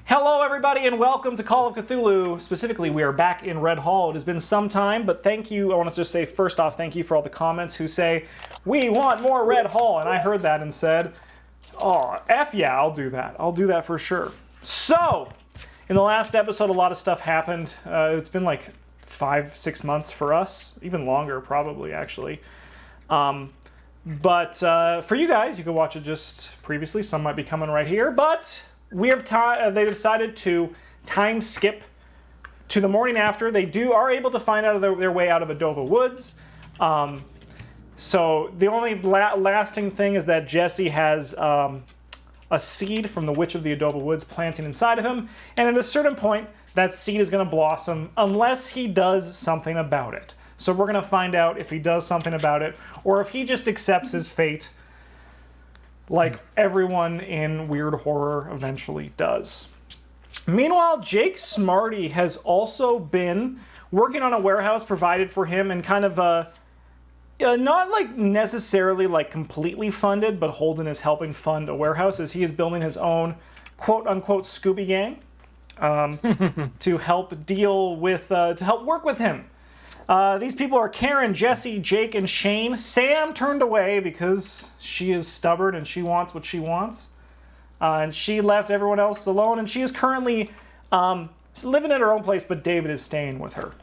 Hello, everybody, and welcome to Call of Cthulhu. Specifically, we are back in Red Hall. It has been some time, but thank you. I want to just say, first off, thank you for all the comments who say, we want more Red Hall. And I heard that and said, oh, F yeah, I'll do that. I'll do that for sure. So, in the last episode, a lot of stuff happened. It's been like 5-6 months for us, even longer, probably, actually. But for you guys, you can watch it just previously. Some might be coming right here, but we have they decided to time skip to the morning after. They are able to find out their way out of Adova Woods. So the only lasting thing is that Jesse has a seed from the Witch of the Adova Woods planting inside of him, and at a certain point, that seed is going to blossom unless he does something about it. So we're going to find out if he does something about it, or if he just accepts his fate, like everyone in weird horror eventually does. Meanwhile, Jake Smarty has also been working on a warehouse provided for him, and kind of not like necessarily like completely funded, but Holden is helping fund a warehouse as he is building his own quote-unquote Scooby Gang to help deal with, to help work with him. These people are Karen, Jesse, Jake, and Shane. Sam turned away because she is stubborn and she wants what she wants. And she left everyone else alone, and she is currently living in her own place, but David is staying with her.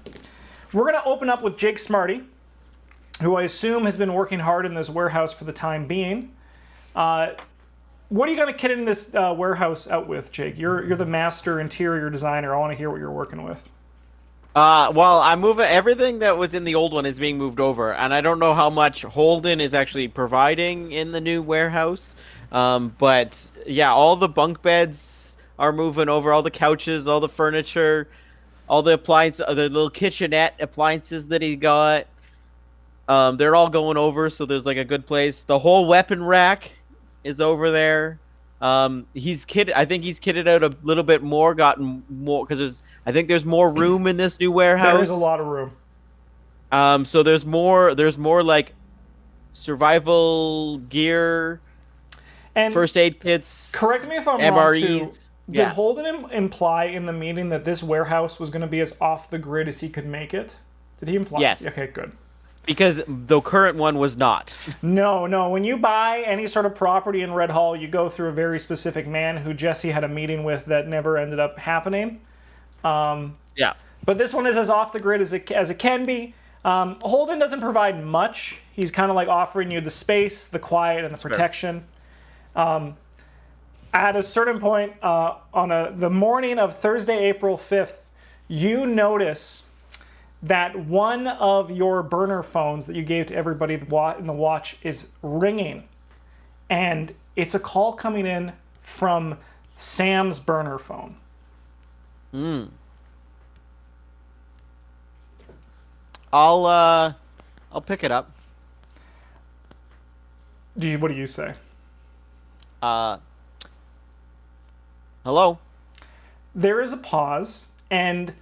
We're going to open up with Jake Smarty, who I assume has been working hard in this warehouse for the time being. What are you going to kit in this warehouse out with, Jake? You're the master interior designer. I want to hear what you're working with. Well, I'm moving everything that was in the old one is being moved over, and I don't know how much Holden is actually providing in the new warehouse. But yeah, all the bunk beds are moving over, all the couches, all the furniture, all the appliances, the little kitchenette appliances that he got. They're all going over, so there's like a good place. The whole weapon rack is over there. I think he's kitted out a little bit more, gotten more, because I think there's more room in this new warehouse. There is a lot of room. So there's more like survival gear, and first aid kits. Correct me if I'm MREs. wrong, too. Did Holden imply in the meeting that this warehouse was going to be as off the grid as he could make it? Did he imply? Yes. Okay, good. Because the current one was not. No. When you buy any sort of property in Red Hall, you go through a very specific man who Jesse had a meeting with that never ended up happening. Yeah. But this one is as off the grid as it can be. Holden doesn't provide much. He's kind of like offering you the space, the quiet, and the protection. At a certain point, on the morning of Thursday, April 5th, you notice that one of your burner phones that you gave to everybody in the watch is ringing. And it's a call coming in from Sam's burner phone. I'll pick it up. What do you say? Hello? There is a pause, and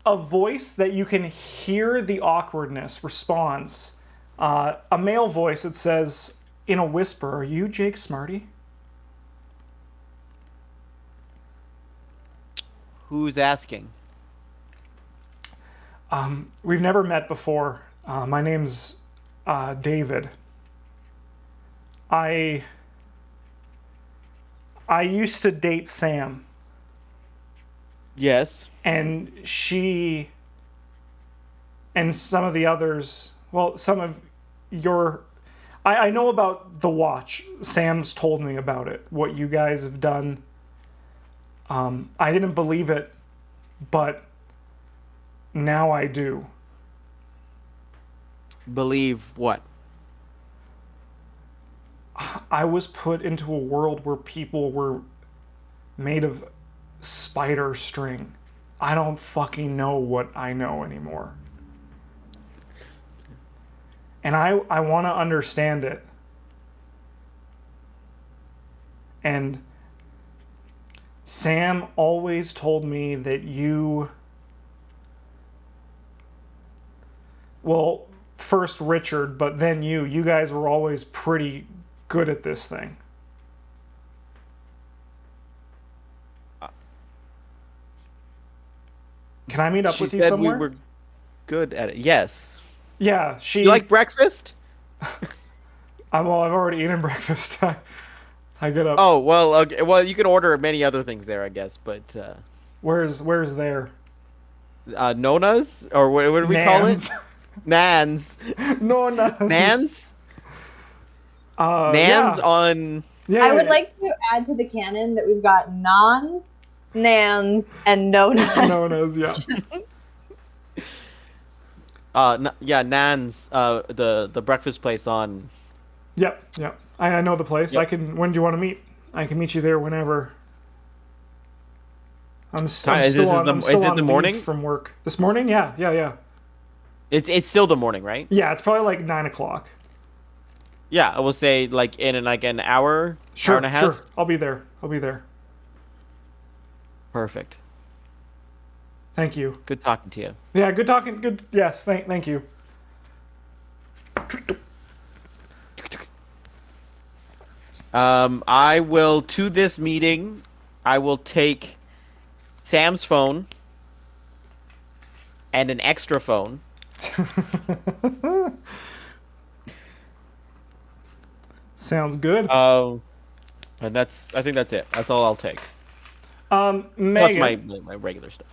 a voice that you can hear the awkwardness responds. A male voice that says, in a whisper, "Are you Jake Smarty?" Who's asking? We've never met before. My name's David. I used to date Sam. Yes. And she and some of the others, well, some of your... I know about the watch. Sam's told me about it, what you guys have done. I didn't believe it, but now I do. Believe what? I was put into a world where people were made of spider string. I don't fucking know what I know anymore. And I want to understand it. And Sam always told me that you... Well, first Richard, but then you guys were always pretty good at this thing. Can I meet up She with you said somewhere? we were good at it. Yes. Yeah, she. You like breakfast? Well, I've already eaten breakfast. I get up. Oh, well, okay. Well, you can order many other things there, I guess, but Where's there? Nonas? Or what do we call it? Nans. Nans. No, no. Nans? Yeah. Nans on... Yeah, I yeah, would yeah. like to add to the canon that we've got nons, nans, and nonas. Nonas, yeah. Yeah, Nan's, the breakfast place on... Yep, yep. I know the place. Yep. I can. When do you want to meet? I can meet you there whenever. I'm still Is it on the leave morning? from work. This morning? Yeah, yeah, yeah. It's still the morning, right? Yeah, it's probably like 9:00. Yeah, I will say like in like an hour, Sure, hour and a half. sure. I'll be there. I'll be there. Perfect. Thank you. Good talking to you. Yeah, good talking. Good. Yes, thank you. I will to this meeting. I will take Sam's phone and an extra phone. Sounds good. And I think that's it. That's all I'll take. Plus Megan, my regular stuff.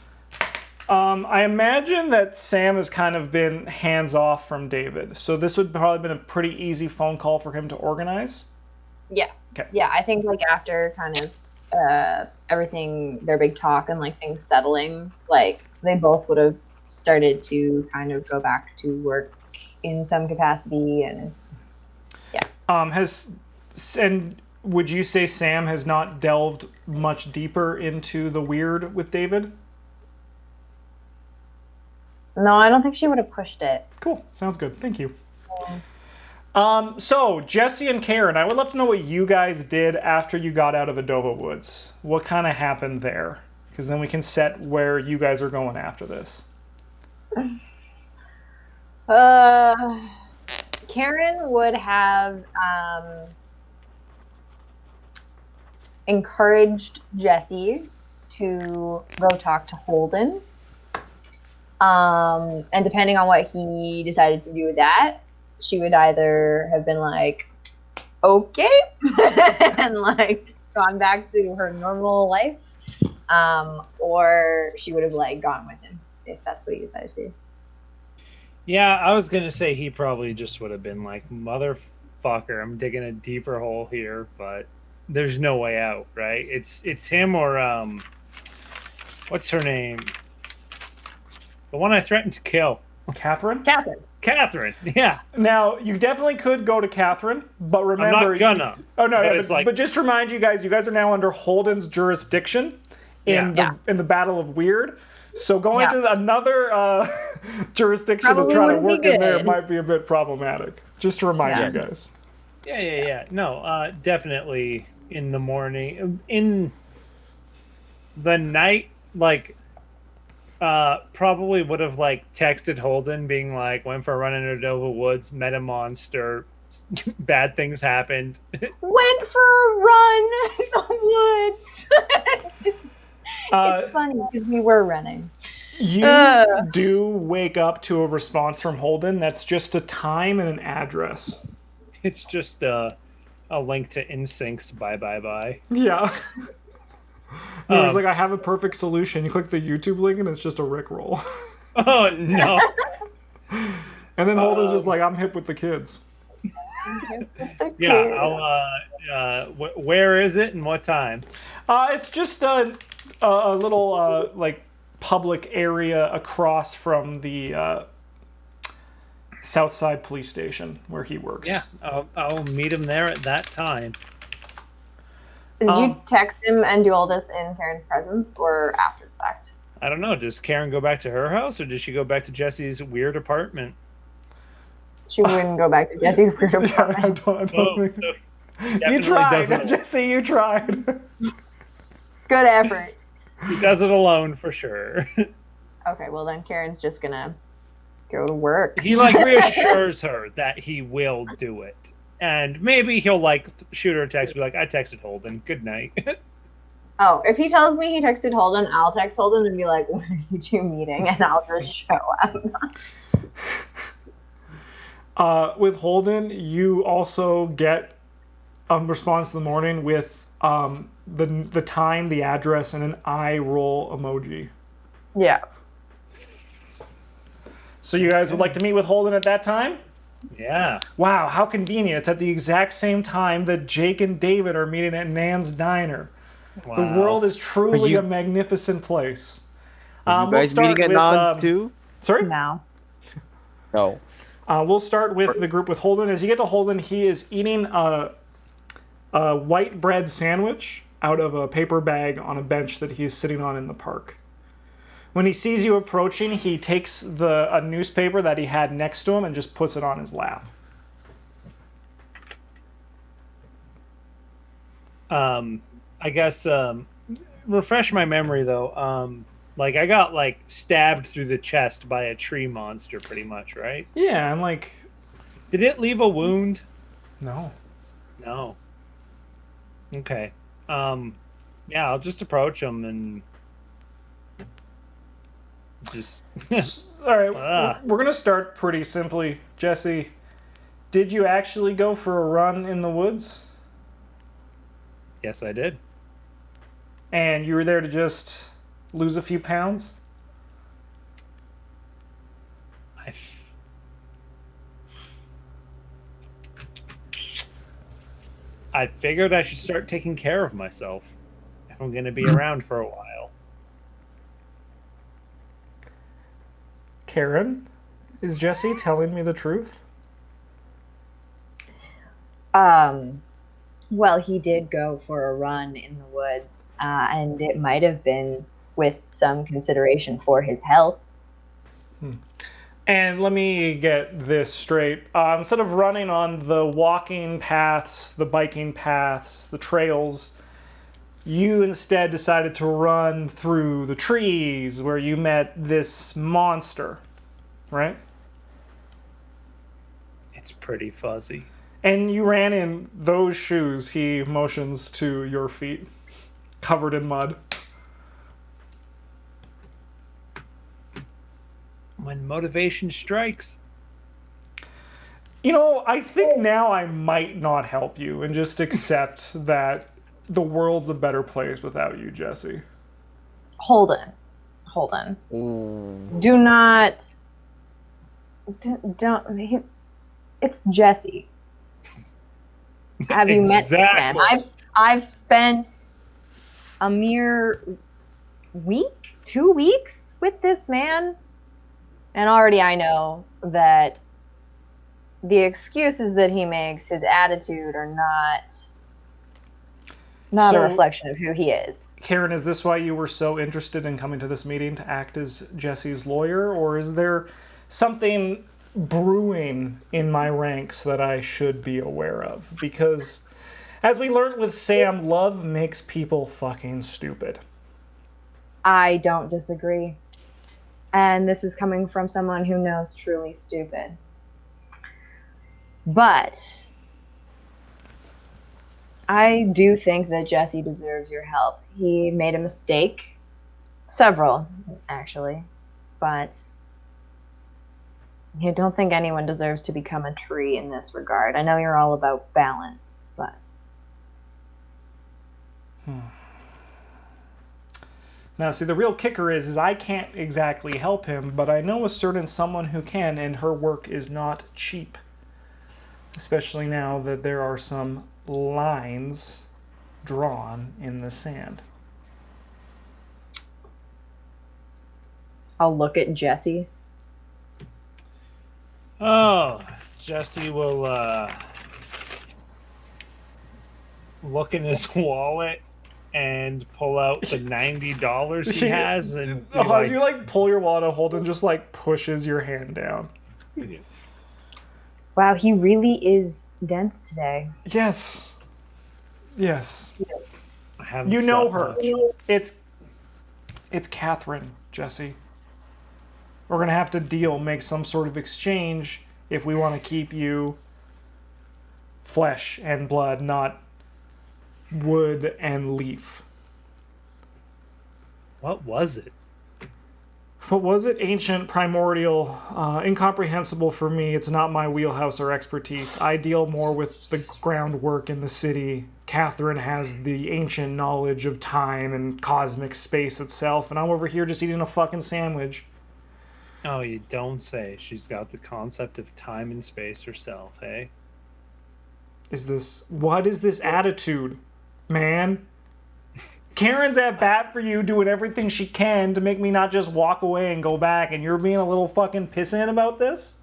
I imagine that Sam has kind of been hands off from David, so this would probably been a pretty easy phone call for him to organize. Yeah. Okay. Yeah, I think like after kind of everything, their big talk and like things settling, like they both would have started to kind of go back to work in some capacity, and And would you say Sam has not delved much deeper into the weird with David? no, I don't think she would have pushed it. Cool. Sounds good. Thank you. So Jesse and Karen, I would love to know what you guys did after you got out of Adova Woods. What kind of happened there? Because then we can set where you guys are going after this. Karen would have encouraged Jesse to go talk to Holden. And depending on what he decided to do with that, she would either have been like, okay, and like gone back to her normal life, or she would have like gone with him if that's what he decided to do. Yeah, I was gonna say he probably just would have been like, motherfucker, I'm digging a deeper hole here, but there's no way out, right? It's him or what's her name? The one I threatened to kill. Catherine? Catherine, yeah. Now, you definitely could go to Catherine, but remember... I'm not gonna. Oh, no, but yeah, it's like, but just to remind you guys are now under Holden's jurisdiction in the Battle of Weird. So going to another jurisdiction to Probably try to wouldn't be work in there good. might be a bit problematic. Just to remind you guys. Yeah. No, definitely in the morning. In the night, like, probably would have, like, texted Holden being like, went for a run in Adova Woods, met a monster, bad things happened. Went for a run in the woods. It's funny because we were running. You do wake up to a response from Holden that's just a time and an address. It's just a link to InSync's Bye. Yeah. It was like, I have a perfect solution. You click the YouTube link and it's just a Rickroll. Oh, no. And then Holden's just like, I'm hip with the kids. Yeah, I'll, where is it and what time? It's just a little, like, public area across from the Southside Police Station where he works. Yeah, I'll meet him there at that time. Did you text him and do all this in Karen's presence or after the fact? I don't know. Does Karen go back to her house or does she go back to Jesse's weird apartment? She wouldn't go back to Jesse's weird apartment. I don't think... You Definitely tried, doesn't. Jesse, you tried. Good effort. He does it alone for sure. Okay, well then Karen's just gonna go to work. He like reassures her that he will do it. And maybe he'll like shoot her a text, be like, I texted Holden. Good night. Oh, if he tells me he texted Holden, I'll text Holden and be like, "When are you two meeting?" And I'll just show up. With Holden, you also get a response in the morning with the time, the address, and an eye roll emoji. Yeah. So you guys would like to meet with Holden at that time? Yeah. Wow, how convenient. It's at the exact same time that Jake and David are meeting at Nan's Diner. Wow. The world is truly you- a magnificent place. Are you guys meeting at Nons too? Sorry? No. No. We'll start with the group with Holden. As you get to Holden, he is eating a white bread sandwich out of a paper bag on a bench that he is sitting on in the park. When he sees you approaching, he takes a newspaper that he had next to him and just puts it on his lap. I guess refresh my memory though. Like I got like stabbed through the chest by a tree monster, pretty much, right? Yeah, and like, Did it leave a wound? no. No. Okay. Yeah, I'll just approach him and just. All right, Ah. we're going to start pretty simply. Jesse, did you actually go for a run in the woods? Yes, I did. And you were there to just lose a few pounds? I figured I should start taking care of myself if I'm going to be around for a while. Karen, is Jesse telling me the truth? Well, he did go for a run in the woods, and it might have been with some consideration for his health. And let me get this straight. Instead of running on the walking paths, the biking paths, the trails, you instead decided to run through the trees where you met this monster, right? It's pretty fuzzy. And you ran in those shoes. He motions to your feet, covered in mud. When motivation strikes. You know, I think now I might not help you and just accept that the world's a better place without you, Jesse. Holden. Ooh. Do not. Don't. It's Jesse. Have you met this man? Exactly. I've spent a mere week, 2 weeks with this man, and already I know that the excuses that he makes, his attitude, are not So- a reflection of who he is. Karen, is this why you were so interested in coming to this meeting to act as Jesse's lawyer, or is there something brewing in my ranks that I should be aware of? Because, as we learned with Sam, love makes people fucking stupid. I don't disagree. And this is coming from someone who knows truly stupid. But I do think that Jesse deserves your help. He made a mistake. Several, actually. But I don't think anyone deserves to become a tree in this regard. I know you're all about balance, but... Now, see, the real kicker is I can't exactly help him, but I know a certain someone who can, and her work is not cheap. Especially now that there are some lines drawn in the sand. I'll look at Jesse. Oh, Jesse will look in his wallet and pull out the $90 he has, and be As you pull your wallet out, Holden just pushes your hand down. Wow, he really is dense today. Yes. Yes. I haven't You know slept her. much. It's Catherine, Jesse. We're gonna have to make some sort of exchange if we want to keep you flesh and blood, not wood and leaf. What was it? What was it? Ancient, primordial, incomprehensible for me. It's not my wheelhouse or expertise. I deal more with the groundwork in the city. Catherine has the ancient knowledge of time and cosmic space itself, and I'm over here just eating a fucking sandwich. Oh, you don't say. She's got the concept of time and space herself, eh? What is this attitude, man? Karen's at bat for you, doing everything she can to make me not just walk away and go back, and you're being a little fucking pissant about this?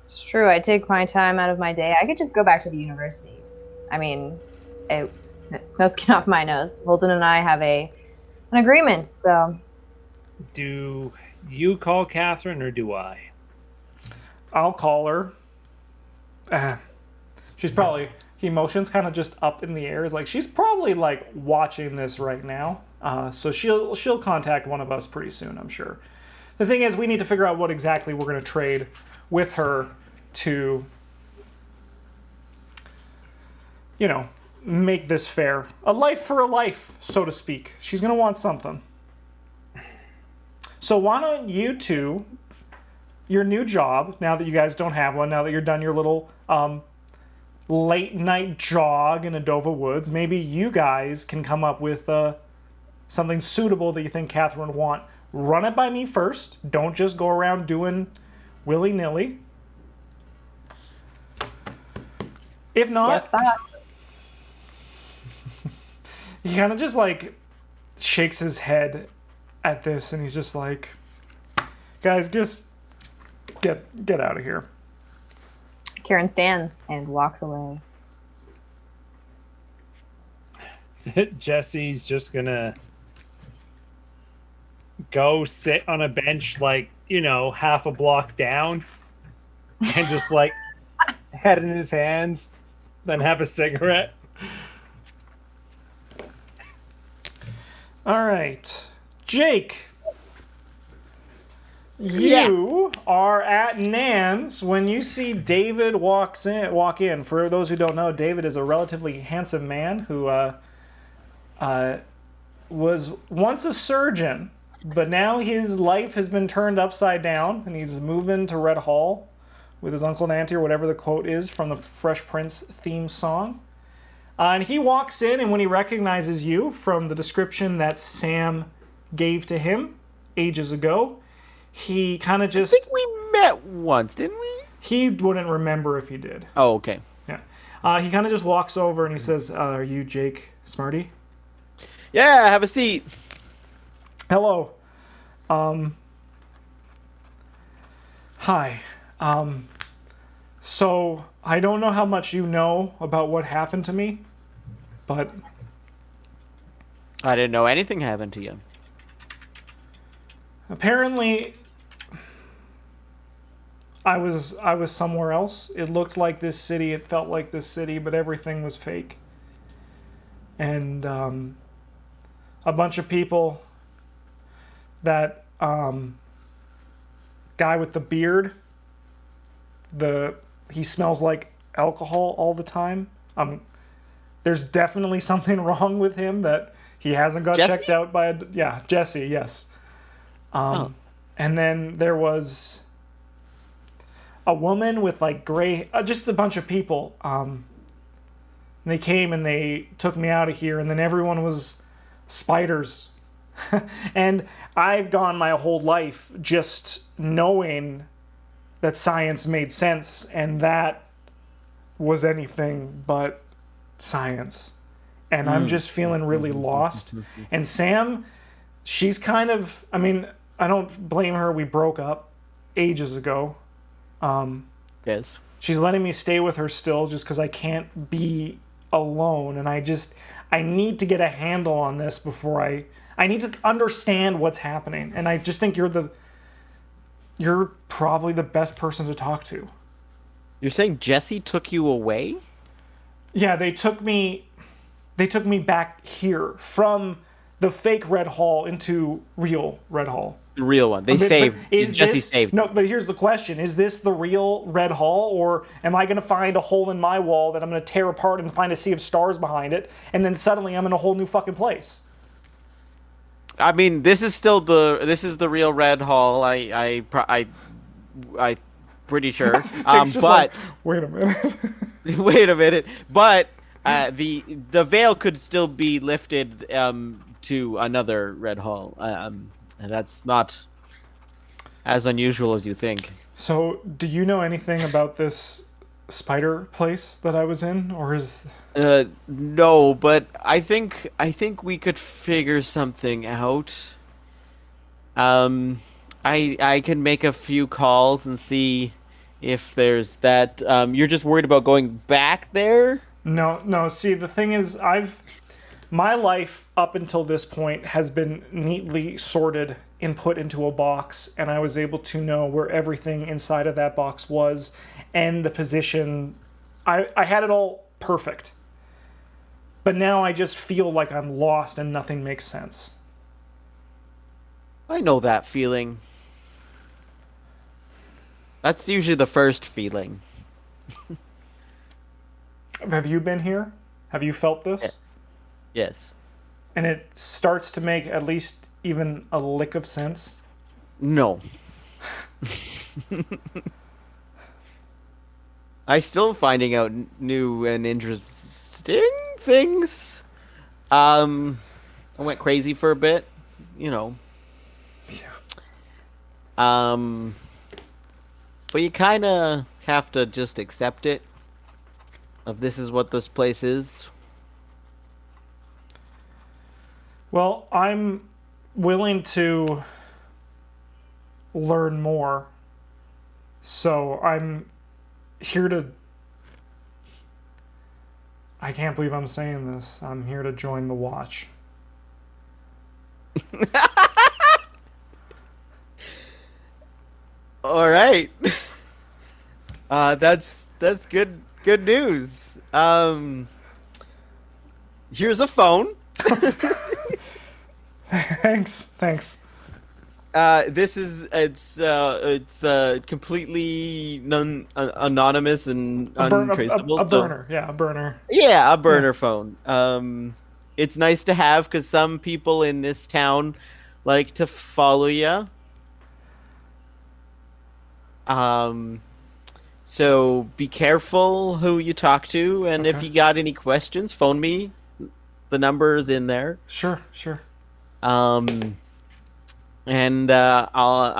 It's true. I take my time out of my day. I could just go back to the university. I mean, it's no skin off my nose. Holden and I have an agreement, so... Do you call Catherine or do I? I'll call her. She's probably... Emotions kind of just up in the air. It's like she's probably like watching this right now. So she'll contact one of us pretty soon, I'm sure. The thing is, we need to figure out what exactly we're going to trade with her to, you know, make this fair. A life for a life, so to speak. She's going to want something. So why don't you two, your new job, now that you guys don't have one, now that you're done your little late night jog in Adova Woods, maybe you guys can come up with something suitable that you think Catherine would want. Run it by me first. Don't just go around doing willy-nilly. If not... Yes, boss. He kind of just like shakes his head at this and he's just like, guys, just get out of here. Karen stands and walks away. Jesse's just gonna go sit on a bench, like, you know, half a block down, and just like head in his hands, then have a cigarette. All right, Jake. You are at Nan's when you see David walk in. For those who don't know, David is a relatively handsome man who was once a surgeon, but now his life has been turned upside down, and he's moving to Red Hall with his uncle and auntie, or whatever the quote is from the Fresh Prince theme song. And he walks in, and when he recognizes you from the description that Sam gave to him ages ago, he kind of just... I think we met once, didn't we? He wouldn't remember if he did. Oh, okay. Yeah. He kind of just walks over and he says, are you Jake Smarty? Yeah, have a seat. Hello. Hi. So, I don't know how much you know about what happened to me, but... I didn't know anything happened to you. Apparently... I was somewhere else. It looked like this city, it felt like this city, but everything was fake. And a bunch of people, that guy with the beard, he smells like alcohol all the time. There's definitely something wrong with him that he hasn't got Jesse? checked out by Jesse, yes. And then there was a woman with like gray, just a bunch of people. They came and they took me out of here, and then everyone was spiders. And I've gone my whole life just knowing that science made sense, and that was anything but science. And I'm just feeling really lost. And Sam, she's kind of, I mean, I don't blame her. We broke up ages ago. Yes. She's letting me stay with her still just because I can't be alone. And I need to get a handle on this before I need to understand what's happening. And I just think you're probably the best person to talk to. You're saying Jesse took you away? Yeah, they took me back here from the fake Red Hall into real Red Hall. The real one. They saved. Jesse saved. No, but here's the question. Is this the real Red Hall, or am I going to find a hole in my wall that I'm going to tear apart and find a sea of stars behind it, and then suddenly I'm in a whole new fucking place? I mean, this is the real Red Hall. I pretty sure. Jake's just like, But wait a minute. wait a minute. But the veil could still be lifted to another Red Hall. And that's not as unusual as you think. So, do you know anything about this spider place that I was in, or is? No, but I think we could figure something out. I can make a few calls and see if there's that. You're just worried about going back there? No, no. See, the thing is, my life up until this point has been neatly sorted and put into a box, and I was able to know where everything inside of that box was and the position. I had it all perfect. But now I just feel like I'm lost and nothing makes sense. I know that feeling. That's usually the first feeling. Have you been here? Have you felt this? Yes. And it starts to make at least even a lick of sense? No. I still finding out new and interesting things. I went crazy for a bit, you know. Yeah. But you kind of have to just accept it. Of this is what this place is. Well, I'm willing to learn more. So I'm here to... I can't believe I'm saying this. I'm here to join the watch. All right. That's good news. Here's a phone. Thanks. It's completely anonymous and untraceable. A burner, yeah, a burner. Yeah, a burner phone. It's nice to have because some people in this town like to follow you. So be careful who you talk to, and if Okay. you got any questions, phone me. The number is in there. Sure. And I'll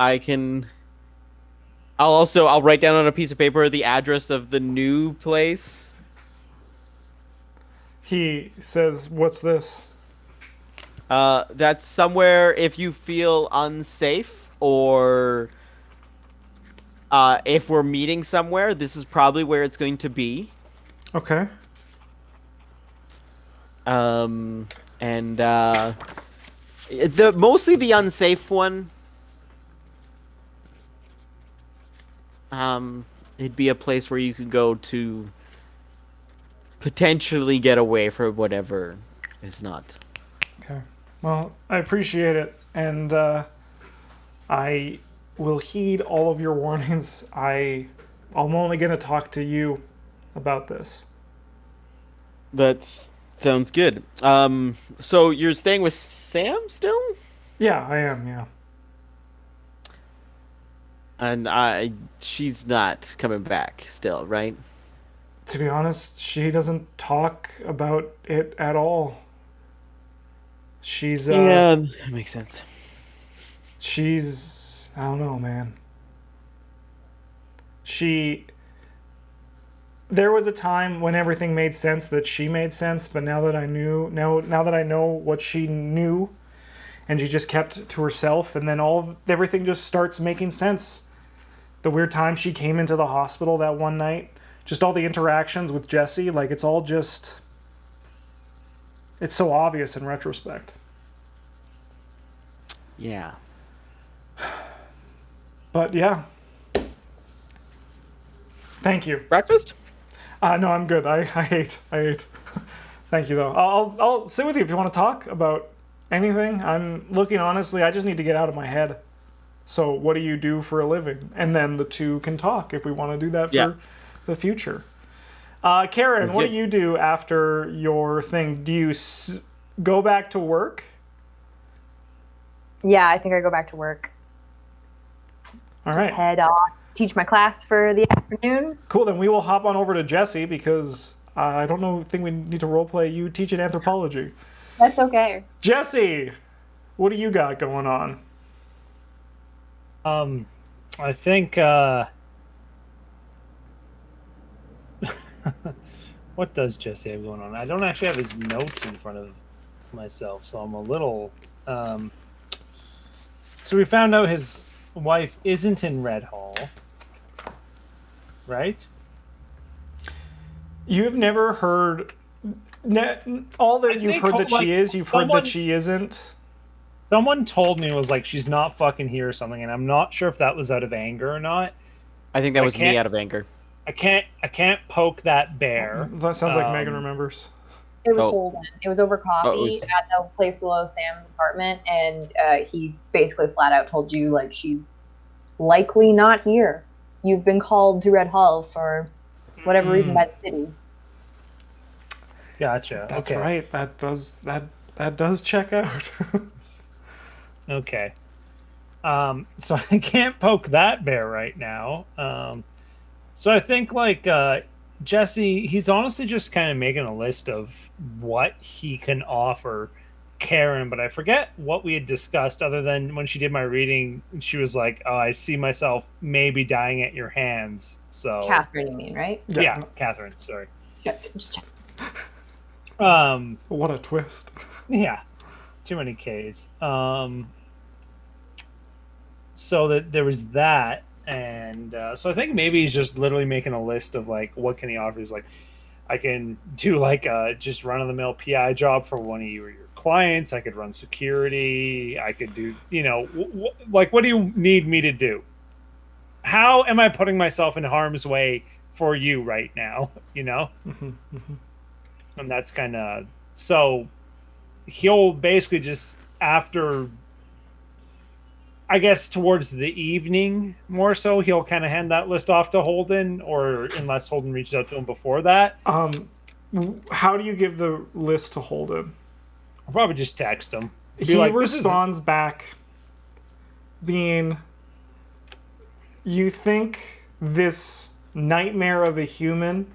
write down on a piece of paper the address of the new place. He says, "What's this?" That's somewhere if you feel unsafe or if we're meeting somewhere, this is probably where it's going to be. Okay. And mostly the unsafe one. It'd be a place where you could go to potentially get away from whatever is not. Okay. Well, I appreciate it, and I will heed all of your warnings. I'm only going to talk to you about this. That sounds good. So you're staying with Sam still? Yeah, I am. Yeah. And she's not coming back still, right? To be honest, she doesn't talk about it at all. She's Yeah, that makes sense. she's I don't know, man. There was a time when everything made sense that she made sense, but now that I know what she knew, and she just kept to herself, and then everything just starts making sense. The weird time she came into the hospital that one night, just all the interactions with Jesse, like it's so obvious in retrospect. Yeah. But yeah. Thank you. Breakfast? No, I'm good. I ate. Thank you though. I'll sit with you if you want to talk about anything. I'm looking honestly. I just need to get out of my head. So what do you do for a living? And then the two can talk if we want to do that for the future. Karen, what do you do after your thing? Do you go back to work? Yeah, I think I go back to work. All Just right. head off, teach my class for the afternoon. Cool. Then we will hop on over to Jesse because I think we need to roleplay you teaching anthropology. That's okay. Jesse, what do you got going on? I think what does Jesse have going on? I don't actually have his notes in front of myself, so I'm a little so we found out his wife isn't in Red Hall, right? You've never heard all that you've heard that she is. You've heard that she isn't. Someone told me it was like she's not fucking here or something, and I'm not sure if that was out of anger or not. I think that was me out of anger. I can't poke that bear. That sounds like Megan remembers. It was Holden. It was over coffee at the place below Sam's apartment, and he basically flat out told you, like, she's likely not here. You've been called to Red Hall for whatever reason by the city. Gotcha. That's okay. right. That does check out. Okay. So I can't poke that bear right now. So I think like Jesse, he's honestly just kind of making a list of what he can offer Karen, but I forget what we had discussed other than when she did my reading, she was like, "Oh, I see myself maybe dying at your hands." So Catherine, you mean, right? Yeah, Catherine, sorry. Just check. What a twist. Yeah. Too many K's. So that there was that, and so I think maybe he's just literally making a list of like what can he offer. He's like, I can do like a just run of the mill PI job for one of your clients. I could run security. I could do, like, what do you need me to do? How am I putting myself in harm's way for you right now? And that's kind of so. He'll basically just after. I guess towards the evening more so, he'll kind of hand that list off to Holden, or unless Holden reaches out to him before that. How do you give the list to Holden? I'll probably just text him. He responds back being, you think this nightmare of a human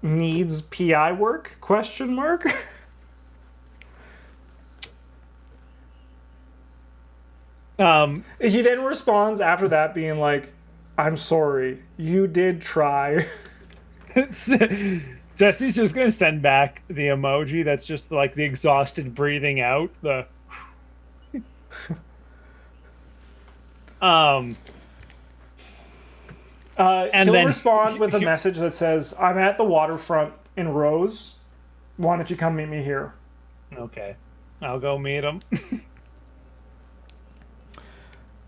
needs PI work? ? He then responds after that being like, I'm sorry, you did try. Jesse's just going to send back the emoji that's just like the exhausted breathing out. And he'll then respond with a message that says, I'm at the waterfront in Rose. Why don't you come meet me here? Okay. I'll go meet him.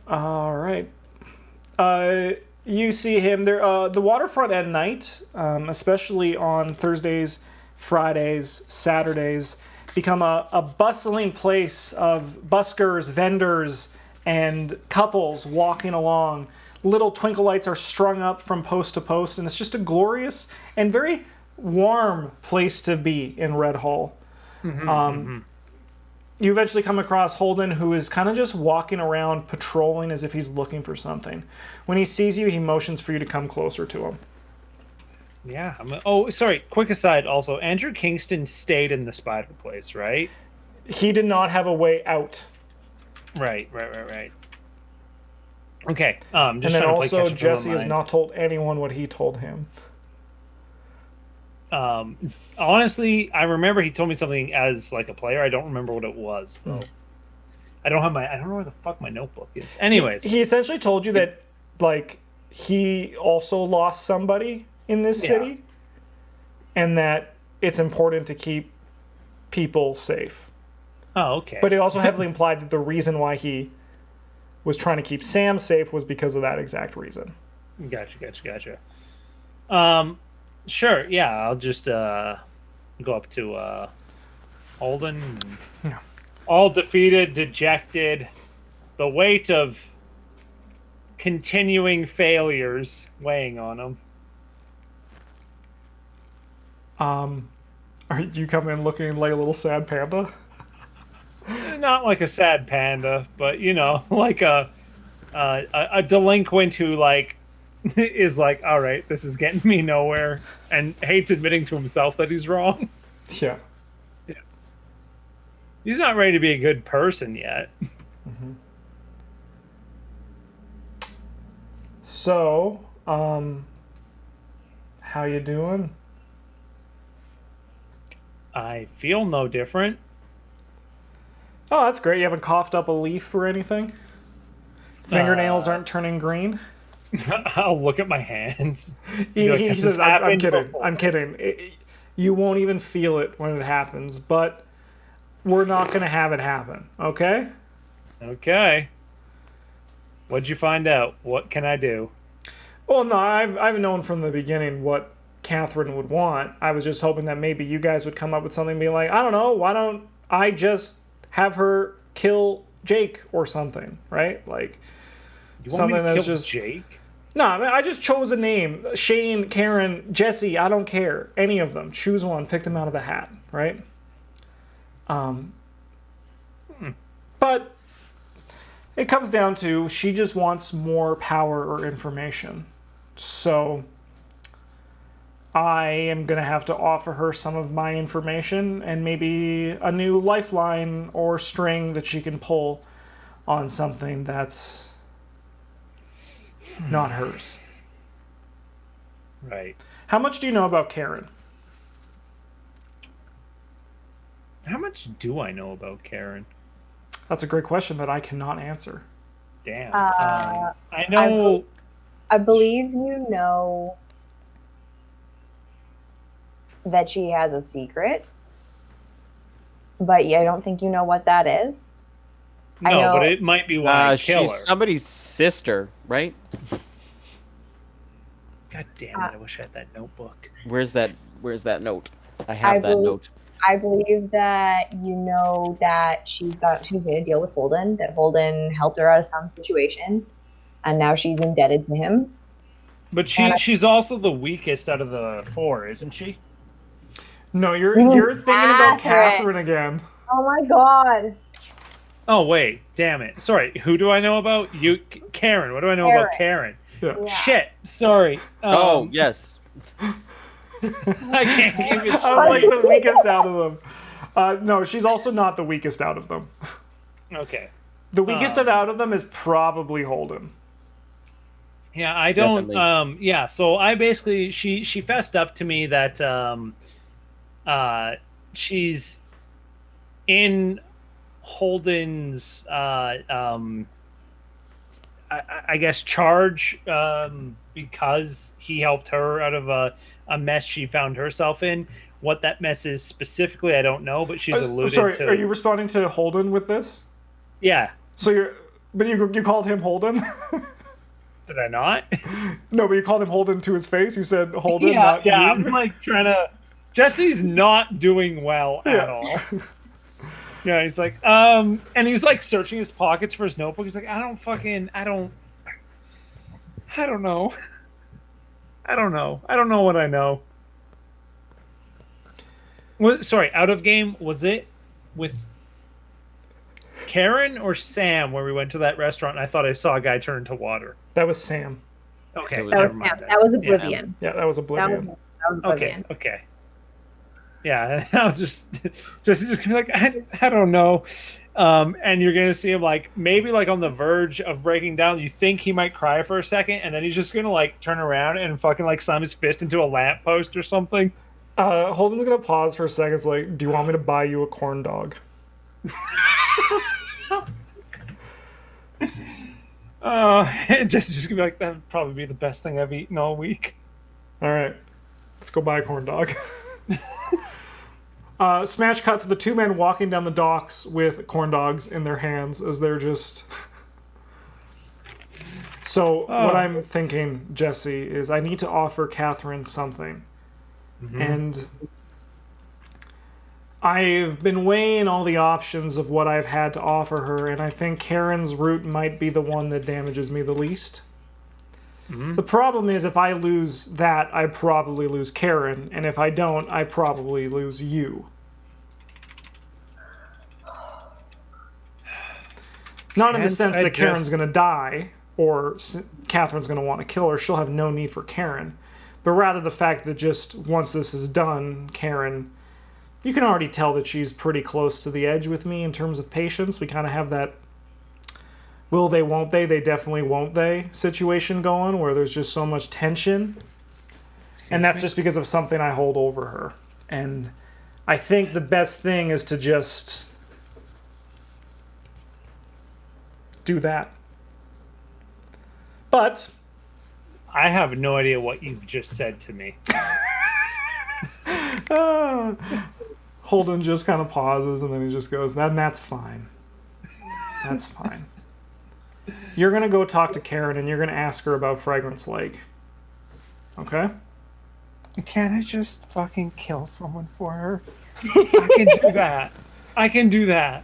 All right. You see him there. The waterfront at night, especially on Thursdays, Fridays, Saturdays, become a bustling place of buskers, vendors, and couples walking along. Little twinkle lights are strung up from post to post, and it's just a glorious and very warm place to be in Red Hall. You eventually come across Holden, who is kind of just walking around patrolling as if he's looking for something. When he sees you, he motions for you to come closer to him. Yeah. Sorry. Quick aside also, Andrew Kingston stayed in the spider place, right? He did not have a way out. Right. Okay. Just and then trying to play also, catch up Jesse with has not told anyone what he told him. Honestly, I remember he told me something as like a player. I don't remember what it was though. I don't know where the fuck my notebook is. Anyways, he essentially told you that like he also lost somebody in this city, and that it's important to keep people safe. Oh, okay. But it also heavily implied that the reason why he was trying to keep Sam safe was because of that exact reason. Gotcha. Sure, yeah, I'll just go up to Holden. Yeah. All defeated, dejected, the weight of continuing failures weighing on him. Are you come in looking like a little sad panda? Not like a sad panda, but like a delinquent who like is like, all right, this is getting me nowhere, and hates admitting to himself that he's wrong. Yeah. He's not ready to be a good person yet. So, how you doing? I feel no different. Oh, that's great. You haven't coughed up a leaf or anything? Fingernails aren't turning green? I'll look at my hands. He, Like, he has this says, I'm happened kidding. before?" I'm kidding. You won't even feel it when it happens, but we're not going to have it happen, okay? Okay. What'd you find out? What can I do? Well, no, I've known from the beginning what Catherine would want. I was just hoping that maybe you guys would come up with something and be like, I don't know, why don't I just have her kill Jake or something, right? Like, You want me something to that's kill just... Jake? No, I mean, I just chose a name. Shane, Karen, Jesse, I don't care. Any of them. Choose one, pick them out of the hat, right? But it comes down to she just wants more power or information. So I am going to have to offer her some of my information and maybe a new lifeline or string that she can pull on something that's not hers. Right. How much do you know about Karen? How much do I know about Karen? That's a great question that I cannot answer. Damn. Uh, I know. I believe you know that she has a secret, but yeah, I don't think you know what that is. I No, know- but it might be why I kill She's her. somebody's sister, right? God damn it! I wish I had that notebook. Where's that note? I have that believe- note. I believe that you know that she's made a deal with Holden, that Holden helped her out of some situation, and now she's indebted to him. But And she's also the weakest out of the four, isn't she? No, you're Ooh, you're thinking about Catherine. Catherine again. Oh my god. Oh wait, damn it! Sorry, who do I know about? You, Karen. What do I know about Karen? Yeah. Yeah. Shit. Sorry. Oh yes. I can't keep it I'm like straight. the weakest out of them. No, she's also not the weakest out of them. Okay. The weakest out of them is probably Holden. Yeah, I don't. Definitely. Yeah, so I basically she fessed up to me that she's in Holden's I guess charge because he helped her out of a mess she found herself in. What that mess is specifically, I don't know, but she's alluded Sorry, to. are you responding to Holden with this? Yeah, So you called him Holden? did I not? No, but you called him Holden to his face. You said Holden, yeah, not yeah. you. I'm like trying to. Jesse's not doing well at all. Yeah, he's like, and he's like searching his pockets for his notebook. He's like, I don't know. I don't know. I don't know what I know. Sorry, out of game, was it with Karen or Sam where we went to that restaurant and I thought I saw a guy turn into water? That was Sam. Okay, That was- never That was, mind. that was Oblivion. Yeah, that was That Oblivion. was Oblivion. Okay. Yeah, I was just gonna be like, I don't know. And you're gonna see him like maybe like on the verge of breaking down. You think he might cry for a second, and then he's just gonna like turn around and fucking like slam his fist into a lamppost or something. Holden's gonna pause for a second. It's like, do you want me to buy you a corn dog? Just gonna be like, that'd probably be the best thing I've eaten all week. All right, let's go buy a corn dog. Smash cut to the two men walking down the docks with corn dogs in their hands as they're just. So what I'm thinking, Jesse, is I need to offer Catherine something, and I've been weighing all the options of what I've had to offer her, and I think Karen's route might be the one that damages me the least. The problem is if I lose that, I probably lose Karen, and if I don't, I probably lose you. Not in the Can't sense I that Karen's just- going to die or Catherine's going to want to kill her. She'll have no need for Karen. But rather the fact that just once this is done, Karen, you can already tell that she's pretty close to the edge with me in terms of patience. We kind of have that will they, won't they definitely won't they situation going where there's just so much tension. And that's just because of something I hold over her. And I think the best thing is to just do that. But I have no idea what you've just said to me. Holden just kind of pauses and then he just goes, that's fine. That's fine. You're going to go talk to Karen and you're going to ask her about Fragrance Lake. Okay? Can't I just fucking kill someone for her? I can do that. I can do that.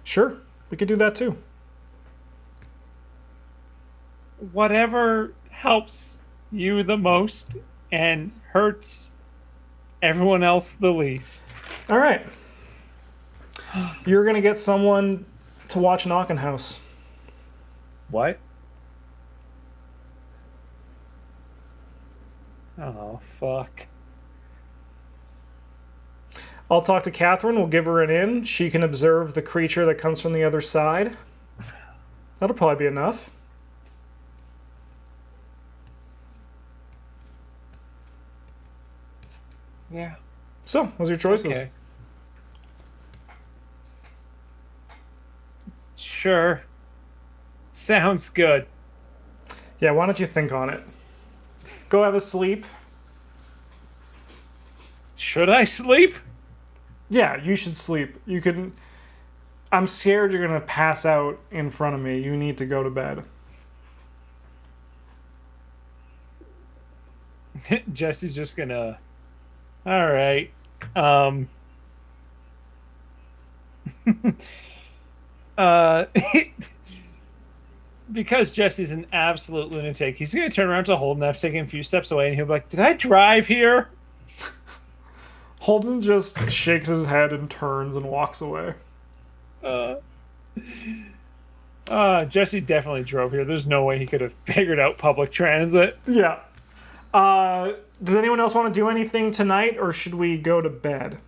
Sure. We could do that too. Whatever helps you the most and hurts everyone else the least. All right. You're going to get someone to watch Knockin' House. What? Oh, fuck. I'll talk to Catherine. We'll give her an in. She can observe the creature that comes from the other side. That'll probably be enough. Yeah. So, what's your choices? Okay. Sure. Sounds good. Yeah, why don't you think on it? Go have a sleep. Should I sleep? Yeah, you should sleep. You can... I'm scared you're going to pass out in front of me. You need to go to bed. Jesse's just gonna... Alright. Because Jesse's an absolute lunatic, he's gonna turn around to Holden after taking a few steps away and he'll be like, did I drive here? Holden just shakes his head and turns and walks away. Jesse definitely drove here. There's no way he could have figured out public transit. Yeah. Does anyone else want to do anything tonight, or should we go to bed?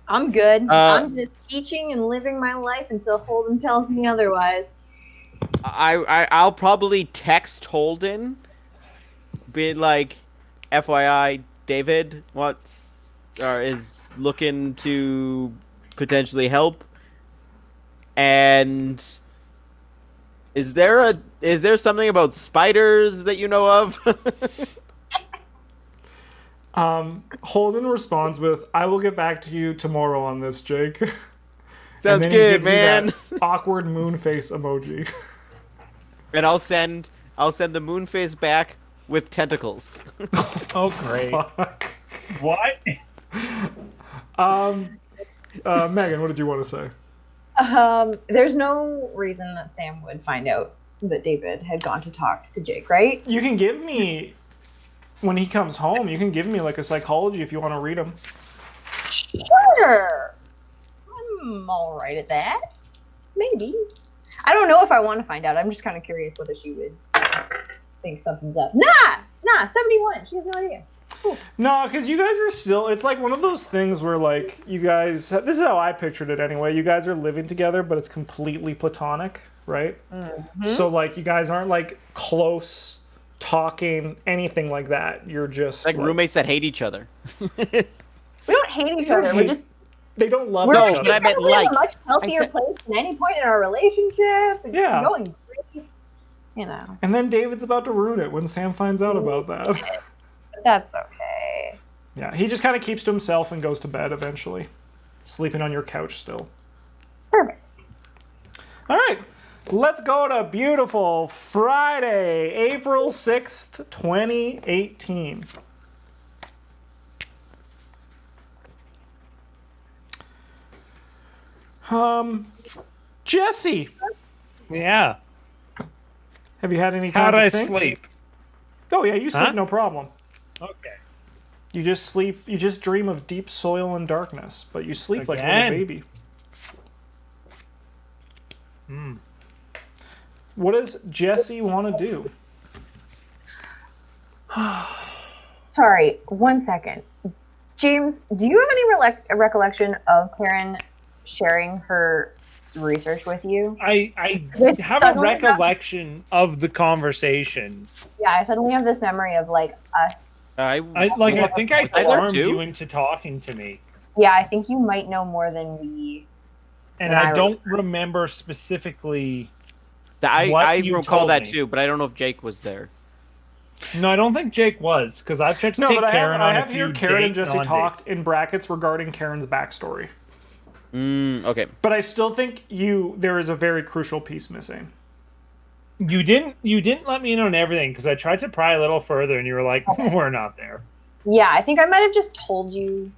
I'm good. I'm just teaching and living my life until Holden tells me otherwise. I'll probably text Holden, be like, FYI, David is looking to potentially help. And is there something about spiders that you know of? Holden responds with, "I will get back to you tomorrow on this, Jake." Sounds he good, gives you man. that awkward moon face emoji. And I'll send the moon face back with tentacles. Oh, great. Fuck. What? Megan, what did you want to say? There's no reason that Sam would find out that David had gone to talk to Jake, right? You can give me, when he comes home, you can give me like a psychology if you want to read him. Sure. I'm all right at that. Maybe. I don't know if I want to find out. I'm just kind of curious whether she would think something's up. Nah, 71. She has no idea. Cool. No, because you guys are still, it's like one of those things where like you guys, this is how I pictured it anyway, you guys are living together but it's completely platonic, right? Mm-hmm. So like you guys aren't like close, talking, anything like that. You're just like roommates that hate each other. We don't hate each other. We're just, they don't love we're each but other. I meant probably in like. a much healthier said- place than any point in our relationship. It's Yeah. going great. You know. And then David's about to ruin it when Sam finds out about that. That's okay. Yeah, he just kind of keeps to himself and goes to bed eventually. Sleeping on your couch still. Perfect. All right, let's go to beautiful Friday, April 6th, 2018. Jesse, Yeah. have you had any time How'd to I think? sleep? Oh yeah, you sleep Huh? no problem. Okay. You just sleep. You just dream of deep soil and darkness, but you sleep like a Again? little baby. What does Jesse want to do? Sorry, 1 second. James, do you have any recollection of Karen sharing her research with you? I With have a suddenly recollection of the conversation. Yeah, I suddenly have this memory of like us. I I think I Was I there charmed too? you into talking to me. Yeah, I think you might know more than we. And And I I don't remember specifically. I What you recall told that me. too, but I don't know if Jake was there. No, I don't think Jake was, because I've tried to No, take but Karen I on have a few here Karen and date Jesse non-dates. talk in brackets regarding Karen's backstory. Okay. But I still think there is a very crucial piece missing. You didn't let me in on everything because I tried to pry a little further, and you were like, "We're not there." Yeah, I think I might have just told you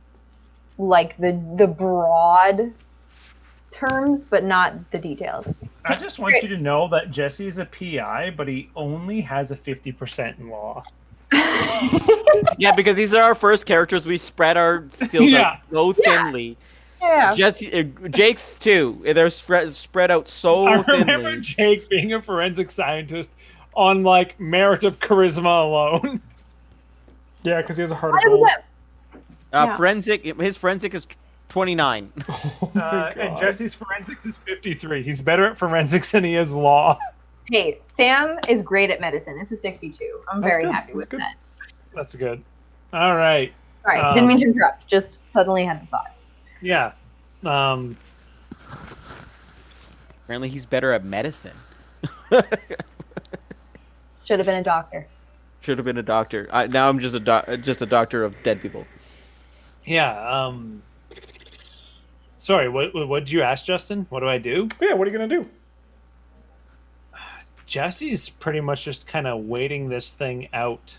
like the broad terms, but not the details. I just want you to know that Jesse's a PI, but he only has a 50% in law. Yeah, because these are our first characters. We spread our skills Yeah. out so thinly. Yeah. Jake's too. They're spread out so I remember thinly. Jake being a forensic scientist on like merit of charisma alone. Yeah, because he has a heart of gold. Yeah. His forensic is 29. Oh my And God. Jesse's forensics is 53. He's better at forensics than he is law. Hey, Sam is great at medicine. It's a 62. I'm That's very good. happy That's with good. that. That's good. All right. All right, didn't mean to interrupt. Just suddenly had the thought. Yeah. Apparently, he's better at medicine. Should have been a doctor. Should have been a doctor. Now I'm just a doctor of dead people. Yeah. Sorry, what did you ask, Justin? What do I do? Yeah, what are you gonna do? Jesse's pretty much just kind of waiting this thing out.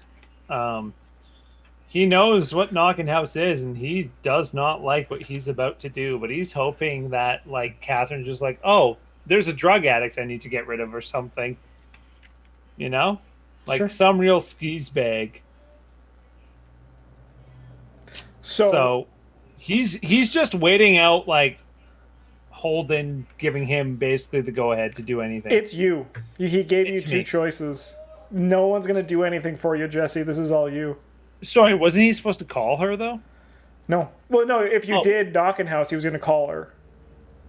He knows what Knockin' House is, and he does not like what he's about to do, but he's hoping that, like, Catherine's just like, oh, there's a drug addict I need to get rid of or something. You know? Like, Sure. some real skis bag. So he's just waiting out, like, Holden giving him basically the go-ahead to do anything. It's you. He gave It's you two me. choices. No one's gonna do anything for you, Jesse. This is all you. Sorry, wasn't he supposed to call her, though? No. Well, no. If you Oh. did Knockin' House, he was gonna call her.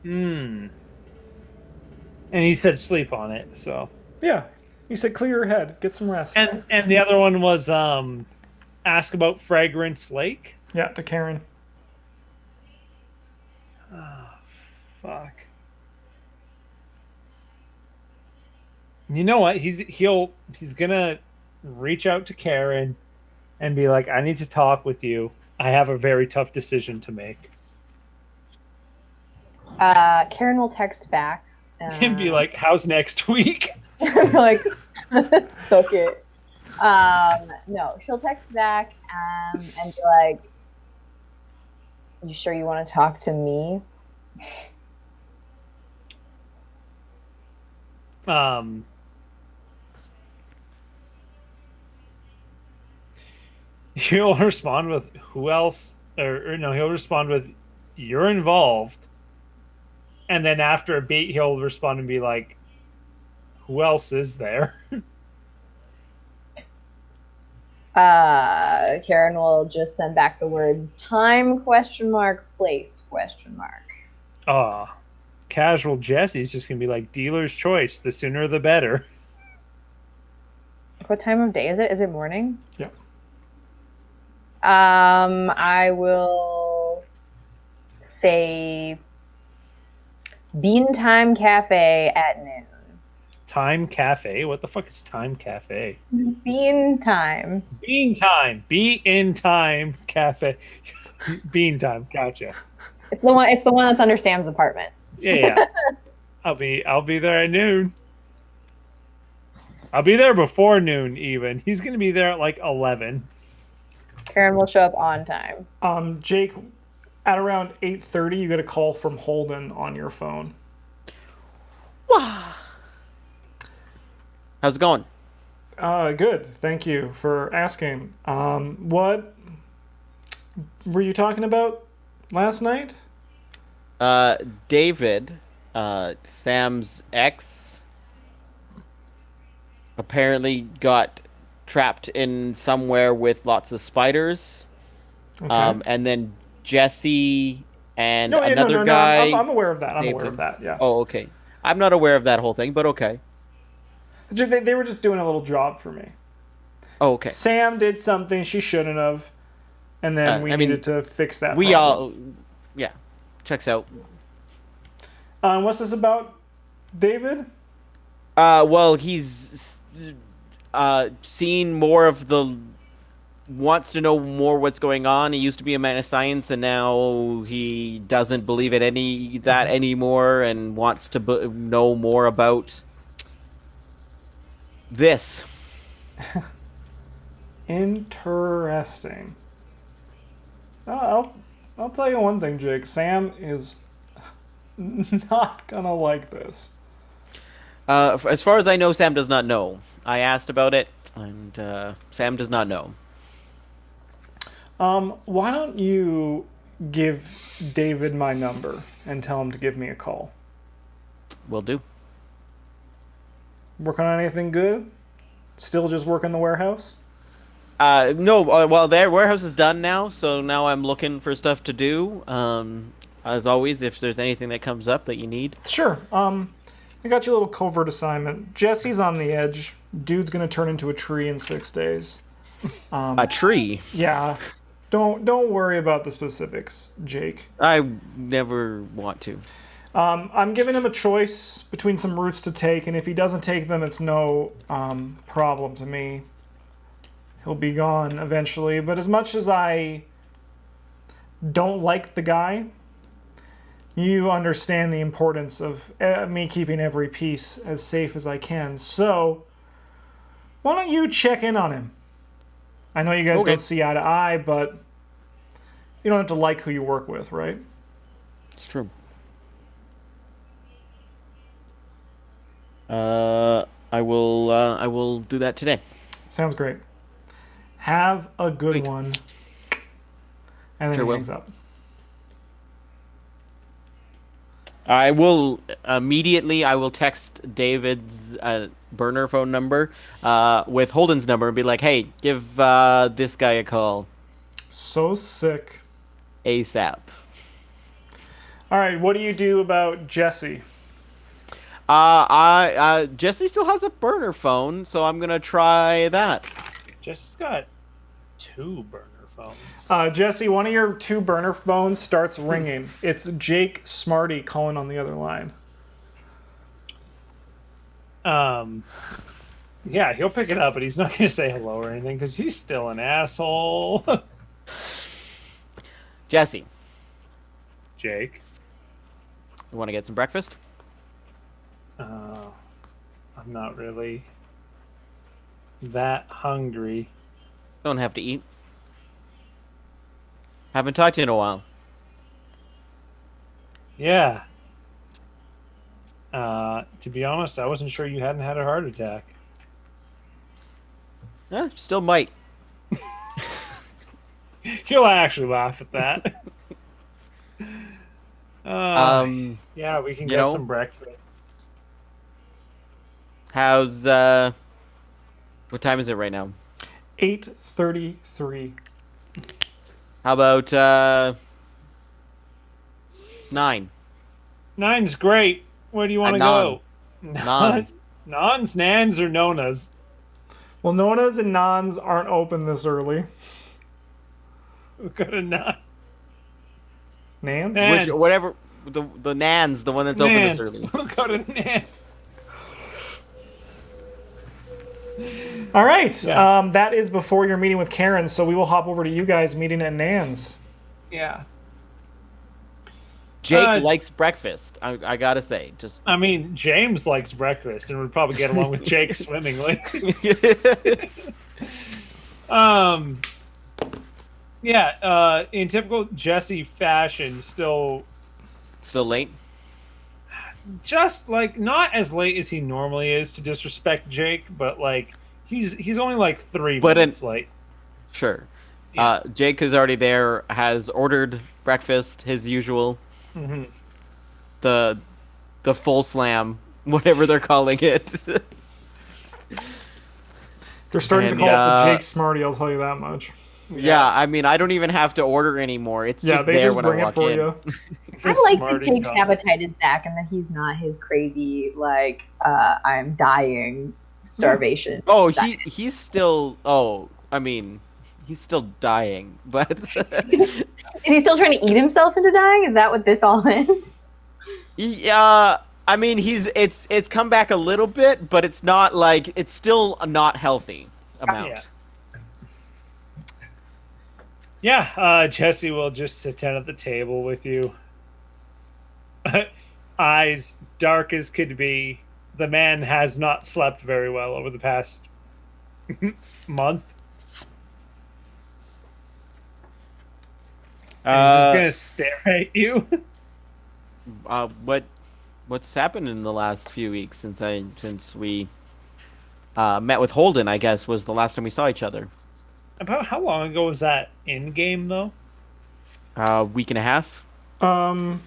And he said sleep on it, so... Yeah. He said, "Clear your head. Get some rest." And the other one was ask about Fragrance Lake. Yeah, to Karen. Fuck. You know what? He's gonna reach out to Karen and be like, I need to talk with you. I have a very tough decision to make. Karen will text back. And be like, how's next week? like, suck it. No, she'll text back and be like, you sure you want to talk to me? He'll respond with who else, or no, he'll respond with you're involved, and then after a beat, he'll respond and be like, who else is there? Karen will just send back the words time ? Place ? Casual Jesse's just gonna be like dealer's choice. The sooner the better. What time of day is it? Is it morning? Yep. I will say Bean Time Cafe at noon. Time Cafe? What the fuck is Time Cafe? Bean Time. Bean Time. Be in Time Cafe. Bean Time. Gotcha. It's the one that's under Sam's apartment. Yeah. I'll be there at noon. I'll be there before noon even. He's gonna be there at like 11. Karen will show up on time. Jake, at around 8:30, you get a call from Holden on your phone. How's it going? Good. Thank you for asking. What were you talking about last night? David, Sam's ex, apparently got trapped in somewhere with lots of spiders. Okay. And then Jesse and No, yeah, another no. guy I'm aware of that. I'm saved aware of him. that. Yeah. Oh, okay. I'm not aware of that whole thing, but okay. They were just doing a little job for me. Oh, okay. Sam did something she shouldn't have, and then we I mean, needed to fix that. We problem. yeah, checks out. What's this about, David? Well, he's seen more of wants to know more what's going on. He used to be a man of science, and now he doesn't believe it anymore, and wants to know more about this. Interesting. I'll tell you one thing, Jake. Sam is not gonna like this. As far as I know, Sam does not know. I asked about it, and Sam does not know. Why don't you give David my number and tell him to give me a call? Will do. Working on anything good? Still just working the warehouse? No, well, their warehouse is done now, so now I'm looking for stuff to do. As always, if there's anything that comes up that you need. Sure. I got you a little covert assignment. Jesse's on the edge. Dude's gonna turn into a tree in 6 days. A tree? Yeah. Don't worry about the specifics, Jake. I never want to. I'm giving him a choice between some routes to take, and if he doesn't take them, it's no problem to me. He'll be gone eventually. But as much as I don't like the guy, you understand the importance of me keeping every piece as safe as I can. So, why don't you check in on him? I know you guys don't see eye to eye, but you don't have to like who you work with, right? It's true. I will do that today. Sounds great. Have a good one. And then Sure he will. hangs up. I will immediately. I will text David's burner phone number with Holden's number and be like, "Hey, give this guy a call So sick. ASAP." All right, what do you do about Jesse? Jesse still has a burner phone, so I'm gonna try that. Jesse's got 2 burner phones. Jesse, one of your 2 burner phones starts ringing. It's Jake Smarty calling on the other line. Yeah, he'll pick it up, but he's not going to say hello or anything because he's still an asshole. Jesse, Jake. you want to get some breakfast? I'm not really that hungry. Don't have to eat. Haven't talked to you in a while. Yeah. To be honest, I wasn't sure you hadn't had a heart attack. Still might. He'll actually laugh at that. Yeah, we can get some breakfast. How's what time is it right now? 8:33. How about 9? 9's great. Where do you want to go? Nons. Nons, Nans, or Nonas? Well, Nonas and Nons aren't open this early. We'll go to Nons. Nans? Nans. Whatever the Nans, the one that's open this early. We'll go to Nans. All right. Yeah. That is before your meeting with Karen, so we will hop over to you guys meeting at Nan's. Yeah. Jake likes breakfast. I gotta say, just I mean, James likes breakfast and would probably get along with Jake swimmingly. Yeah. In typical Jesse fashion, still late. just like not as late as he normally is to disrespect Jake, but like he's only like 3 But minutes late. Sure, Jake is already there, has ordered breakfast, his usual, Hmm. the full slam, whatever they're calling it. They're starting And to call it the Jake Smarty, I'll tell you that much. yeah, I mean, I don't even have to order anymore. It's Yeah, just they there just when I bring it walk for in. you. I The like that Smarty Jake's Cup. appetite is back and that he's not his crazy, like, I'm dying starvation. Oh, diet. he's still. Oh, I mean, he's still dying, but Is he still trying to eat himself into dying? Is that what this all is? yeah. I mean, it's come back a little bit, but it's not like it's still a not healthy amount. Yeah. Yeah, Jesse will just sit down at the table with you. Eyes dark as could be. The man has not slept very well over the past month. And he's just gonna stare at you. What's happened in the last few weeks since we met with Holden? I guess was the last time we saw each other. About how long ago was that in game though? Week and a half, Um,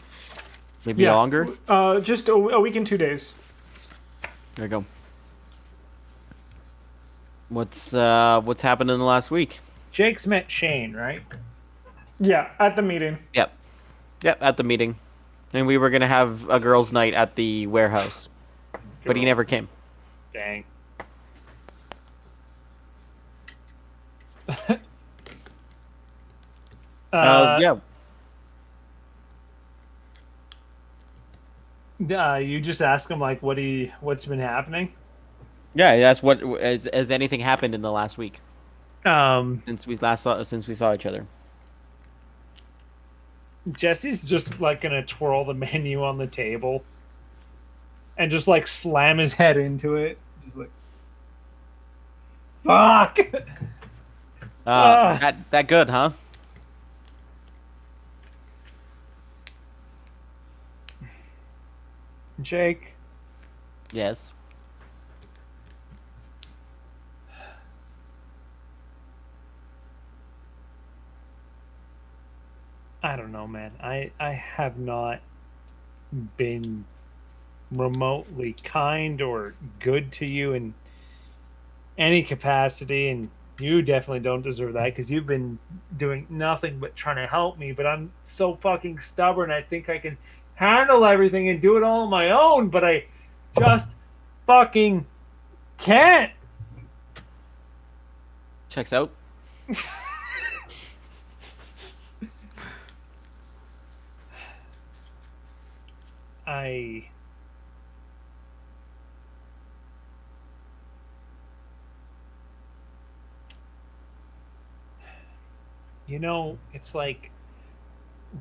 maybe yeah, longer. just a week and 2 days. There you go. What's happened in the last week? Jake's met Shane, right? Yeah, at the meeting. Yep, at the meeting, and we were gonna have a girls' night at the warehouse, but he Girls. never came. Dang. Yeah. You just ask him like what's been happening. Yeah, that's what. Has anything happened in the last week since we saw each other? Jesse's just like gonna twirl the menu on the table and just like slam his head into it. Just like, fuck. That good, huh? Jake, Yes. I don't know, man. I have not been remotely kind or good to you in any capacity, and you definitely don't deserve that because you've been doing nothing but trying to help me. But I'm so fucking stubborn. I think I can handle everything and do it all on my own, but I just fucking can't. Checks out. I it's like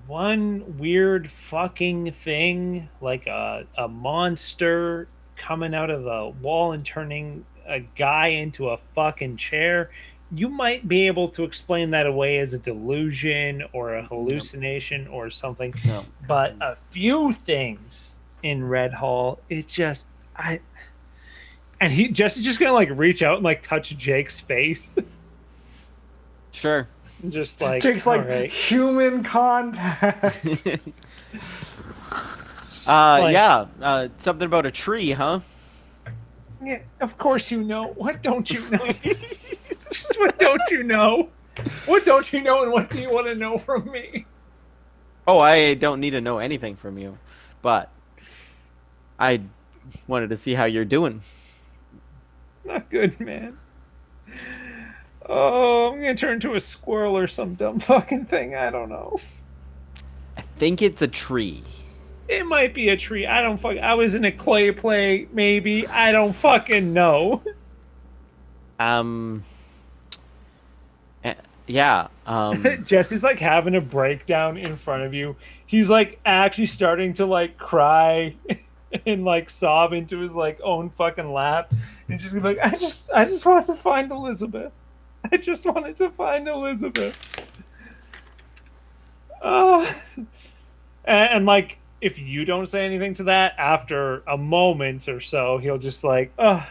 one weird fucking thing, like a monster coming out of the wall and turning a guy into a fucking chair. You might be able to explain that away as a delusion or a hallucination or something. No. But a few things in Red Hall, it's just Jesse's just gonna like reach out and like touch Jake's face. Sure. Just like Jake's like all right. human contact. Something about a tree, huh? Yeah, of course you know. What don't you know? Just what don't you know? What don't you know and what do you want to know from me? Oh, I don't need to know anything from you, but I wanted to see how you're doing. Not good, man. Oh, I'm gonna turn into a squirrel or some dumb fucking thing. I don't know. I think it's a tree. It might be a tree. I was in a clay play, maybe. I don't fucking know. Yeah. Jesse's like having a breakdown in front of you. He's like actually starting to like cry and like sob into his like own fucking lap. And just like, I just wanted to find Elizabeth. I just wanted to find Elizabeth. And like, if you don't say anything to that, after a moment or so, he'll just like, oh,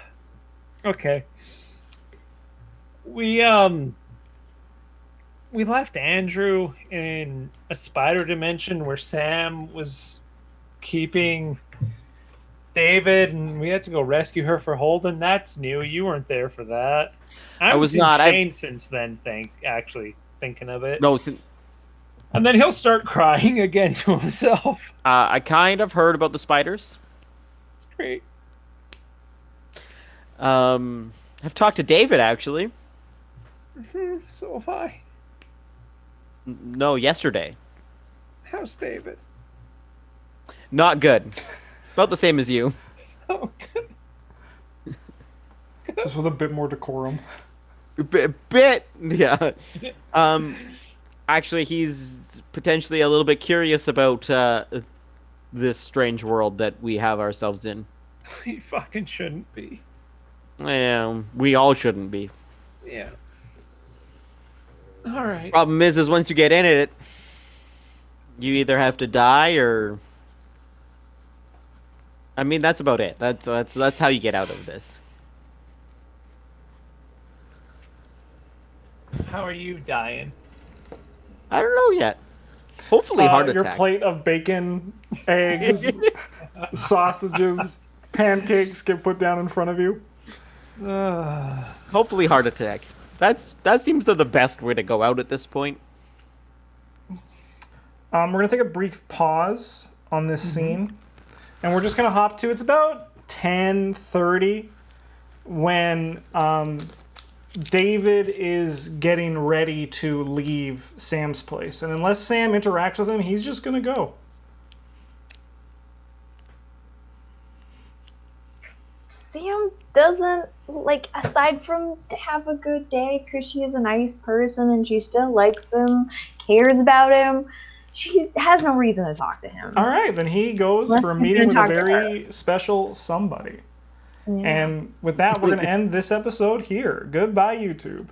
okay. we left Andrew in a spider dimension where Sam was keeping David, and we had to go rescue her for Holden. That's new. You weren't there for that. I haven't was seen not. Shane since then. Thinking of it. No, And then he'll start crying again to himself. I kind of heard about the spiders. It's great. I've talked to David actually. So have I. No, yesterday. How's David? Not good. About the same as you. Oh, good. Just with a bit more decorum. Bit, yeah. Actually, he's potentially a little bit curious about this strange world that we have ourselves in. He fucking shouldn't be. Yeah, we all shouldn't be. Yeah. All right. Problem is once you get in it, you either have to die or. I mean, that's about it. That's how you get out of this. How are you dying? I don't know yet. Hopefully, heart Your attack. plate of bacon, eggs, sausages, pancakes get put down in front of you. Hopefully, heart attack. That seems to the best way to go out at this point. We're gonna take a brief pause on this scene, and we're just gonna hop to. It's about 10:30 when David is getting ready to leave Sam's place, and unless Sam interacts with him, he's just gonna go. Sam doesn't, like, aside from to have a good day because she is a nice person and she still likes him, cares about him, she has no reason to talk to him. All right, then he goes Unless for a he's meeting with gonna a talk to very special somebody. Yeah. And with that, we're going to end this episode here. Goodbye, YouTube.